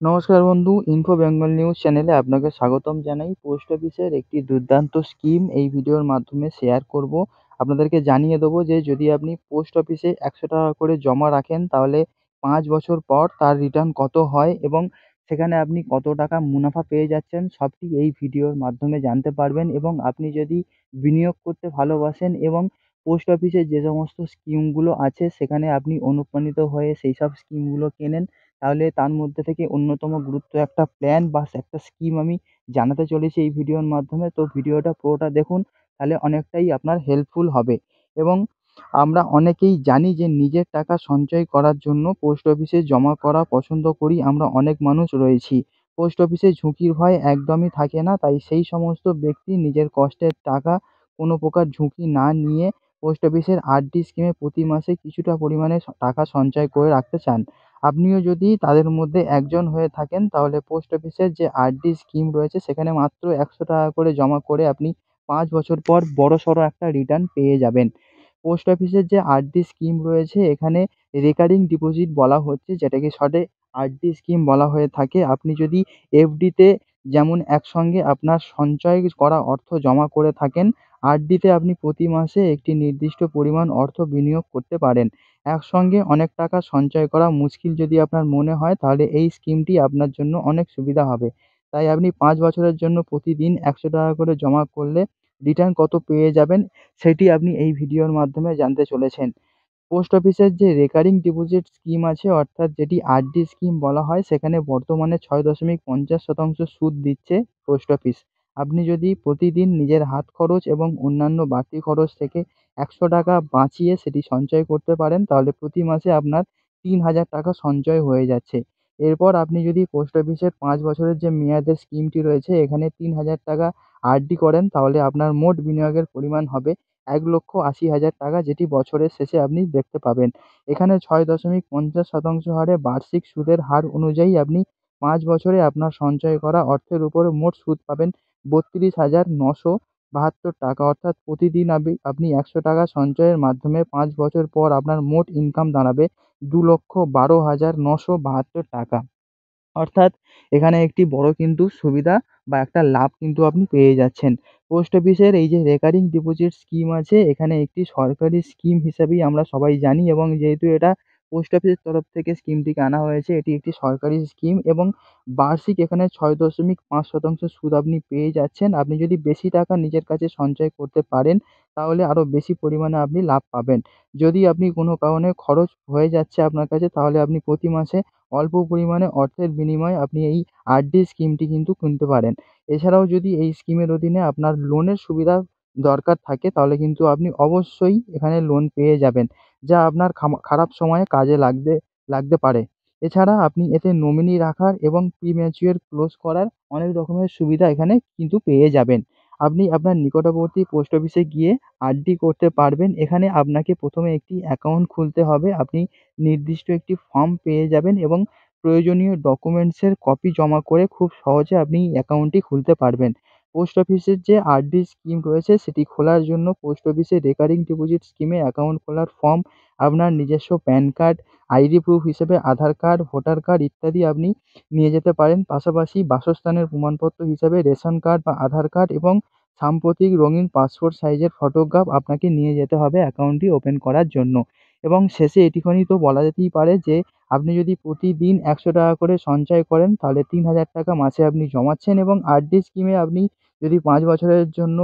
নমস্কার বন্ধু, info Bengal news চ্যানেলে আপনাকে স্বাগতম জানাই। পোস্ট অফিসের একটি দুর্দান্ত স্কিম এই ভিডিওর মাধ্যমে শেয়ার করব। আপনাদেরকে জানিয়ে দেবো যে যদি আপনি পোস্ট অফিসে ১০০ টাকা করে জমা রাখেন তাহলে ৫ বছর পর তার রিটার্ন কত হয় এবং সেখানে আপনি কত টাকা মুনাফা পেয়ে যাচ্ছেন সবটি এই ভিডিওর মাধ্যমে জানতে পারবেন। এবং আপনি যদি বিনিয়োগ করতে ভালোবাসেন এবং পোস্ট অফিসে যে সমস্ত স্কিমগুলো আছে সেখানে আপনি অনুপ্রাণিত হয়ে সেই সব স্কিমগুলো কেনেন, তাহলে তার মধ্যে থেকে অন্যতম গুরুত্ব একটা প্ল্যান বা একটা স্কিম আমি জানাতে চলেছি এই ভিডিওর মাধ্যমে। তো ভিডিওটা পুরোটা দেখুন, তাহলে অনেকটাই আপনার হেল্পফুল হবে। এবং আমরা অনেকেই জানি যে নিজের টাকা সঞ্চয় করার জন্য পোস্ট অফিসে জমা করা পছন্দ করি আমরা অনেক মানুষ রয়েছি। পোস্ট অফিসে ঝুঁকির ভয় একদমই থাকে না, তাই সেই সমস্ত ব্যক্তি নিজের কষ্টের টাকা কোনো প্রকার ঝুঁকি না নিয়ে পোস্ট অফিসের আর.ডি স্কিমে প্রতি মাসে কিছুটা পরিমাণে টাকা সঞ্চয় করে রাখতে চান। আপনিও যদি তাদের মধ্যে একজন হয়ে থাকেন তাহলে পোস্ট অফিসের যে আর.ডি স্কিম রয়েছে সেখানে মাত্র ১০০ টাকা করে জমা করে আপনি ৫ বছর পর বড়সড় একটা রিটার্ন পেয়ে যাবেন। পোস্ট অফিসের যে আর.ডি স্কিম রয়েছে এখানে রেকারিং ডিপোজিট বলা হচ্ছে, যেটাকে শর্টে আর.ডি স্কিম বলা হয়ে থাকে। আপনি যদি এফ.ডিতে যেমন একসঙ্গে আপনার সঞ্চয় করা অর্থ জমা করে থাকেন, আর.ডিতে আপনি প্রতি মাসে একটি নির্দিষ্ট পরিমাণ অর্থ বিনিয়োগ করতে পারেন। একসঙ্গে অনেক টাকা সঞ্চয় করা মুশকিল যদি আপনার মনে হয় তাহলে এই স্কিমটি আপনার জন্য অনেক সুবিধা হবে। তাই আপনি ৫ বছরের জন্য প্রতিদিন ১০০ টাকা করে জমা করলে রিটার্ন কত পেয়ে যাবেন সেটি আপনি এই ভিডিওর মাধ্যমে জানতে চলেছেন। পোস্ট অফিসের যে রেকারিং ডিপোজিট স্কিম আছে, অর্থাৎ যেটি আর.ডি স্কিম বলা হয়, সেখানে বর্তমানে ৬.৫০% সুদ দিচ্ছে পোস্ট অফিস। আপনি যদি প্রতিদিন নিজের হাত খরচ এবং অন্যান্য বাড়তি খরচ থেকে ১০০ টাকা বাঁচিয়ে সেটি সঞ্চয় করতে পারেন তাহলে প্রতি মাসে আপনার ৩,০০০ টাকা সঞ্চয় হয়ে যাচ্ছে। এরপর আপনি যদি পোস্ট অফিসের ৫ বছরের যে মেয়াদের স্কিমটি রয়েছে এখানে ৩,০০০ টাকা আর.ডি করেন তাহলে আপনার মোট বিনিয়োগের পরিমাণ হবে ১,৮০,০০০ টাকা, যেটি বছরের শেষে আপনি দেখতে পাবেন। এখানে ৬.৫০% হারে বার্ষিক সুদের হার অনুযায়ী আপনি ৫ বছরে আপনার সঞ্চয় করা অর্থের উপর মোট সুদ পাবেন ৩২,৯৭২ টাকা। অর্থাৎ প্রতিদিন আপনি ১০০ টাকা সঞ্চয়ের মাধ্যমে ৫ বছর পর আপনার মোট ইনকাম দাঁড়াবে ২,১২,৯৭২ টাকা। অর্থাৎ এখানে একটি বড় কিন্তু সুবিধা বা একটা লাভ কিন্তু আপনি পেয়ে যাচ্ছেন। পোস্ট অফিসের এই যে রেকারিং ডিপোজিট স্কিম আছে এখানে একটি সরকারি স্কিম হিসেবেই আমরা সবাই জানি, এবং যেহেতু এটা পোস্ট অফিসের তরফ থেকে স্কিমটিকে আনা হয়েছে এটি একটি সরকারি স্কিম এবং বার্ষিক এখানে ৬.৫% সুদ আপনি পেয়ে যাচ্ছেন। আপনি যদি বেশি টাকা নিজের কাছে সঞ্চয় করতে পারেন তাহলে আরও বেশি পরিমাণে আপনি লাভ পাবেন। যদি আপনি কোনো কারণে খরচ হয়ে যাচ্ছে আপনার কাছে তাহলে আপনি প্রতি মাসে অল্প পরিমাণে অর্থের বিনিময়ে আপনি এই আর.ডি স্কিমটি কিন্তু কিনতে পারেন। এছাড়াও যদি এই স্কিমের অধীনে আপনার লোনের সুবিধা দরকার থাকে তাহলে কিন্তু আপনি অবশ্যই এখানে লোন পেয়ে যাবেন, যা আপনার খারাপ সময়ে কাজে লাগতে পারে। এছাড়া আপনি এতে নমিনি রাখার এবং প্রিম্যাচিওর ক্লোজ করার অনেক রকমের সুবিধা এখানে কিন্তু পেয়ে যাবেন। আপনি আপনার নিকটবর্তী পোস্ট অফিসে গিয়ে আর.ডি করতে পারবেন। এখানে আপনাকে ১ম এ একটি অ্যাকাউন্ট খুলতে হবে। আপনি নির্দিষ্ট একটি ফর্ম পেয়ে যাবেন এবং প্রয়োজনীয় ডকুমেন্টসের কপি জমা করে খুব সহজে আপনি অ্যাকাউন্টটি খুলতে পারবেন। পোস্ট অফিসের যে আর.ডি স্কিম রয়েছে সেটি খোলার জন্য পোস্ট অফিসের রেকারিং ডিপোজিট স্কিমে অ্যাকাউন্ট খোলার ফর্ম, আপনার নিজস্ব প্যান কার্ড, আইডি প্রুফ হিসেবে আধার কার্ড, ভোটার কার্ড ইত্যাদি আপনি নিয়ে যেতে পারেন। পাশাপাশি বাসস্থানের প্রমাণপত্র হিসাবে রেশন কার্ড বা আধার কার্ড এবং সাম্প্রতিক রঙিন পাসপোর্ট সাইজের ফটোগ্রাফ আপনাকে নিয়ে যেতে হবে অ্যাকাউন্টটি ওপেন করার জন্য। এবং শেষে এটুখানি তো বলা যেতেই পারে যে আপনি যদি প্রতিদিন ১০০ টাকা করে সঞ্চয় করেন তাহলে ৩,০০০ টাকা মাসে আপনি জমাচ্ছেন, এবং আর.ডি স্কিমে আপনি যদি ৫ বছরের জন্য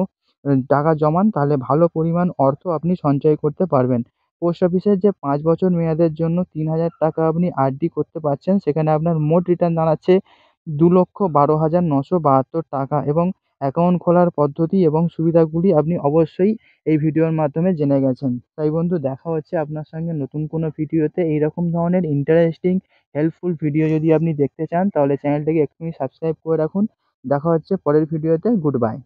টাকা জমান তাহলে ভালো পরিমাণ অর্থ আপনি সঞ্চয় করতে পারবেন। পোস্ট অফিসের যে ৫ বছর মেয়াদের জন্য ৩,০০০ টাকা আপনি আর.ডি করতে পারছেন সেখানে আপনার মোট রিটার্ন দাঁড়াচ্ছে ২,১২,৯৭২ টাকা। এবং অ্যাকাউন্ট খোলার পদ্ধতি এবং সুবিধাগুলি আপনি অবশ্যই এই ভিডিওর মাধ্যমে জেনে গেছেন। তাই বন্ধু, দেখা হচ্ছে আপনার সঙ্গে নতুন কোনো ভিডিওতে। এইরকম ধরনের ইন্টারেস্টিং হেল্পফুল ভিডিও যদি আপনি দেখতে চান তাহলে চ্যানেলটাকে এক্ষুনি সাবস্ক্রাইব করে রাখুন। দেখা হচ্ছে পরের ভিডিওতে। Good bye.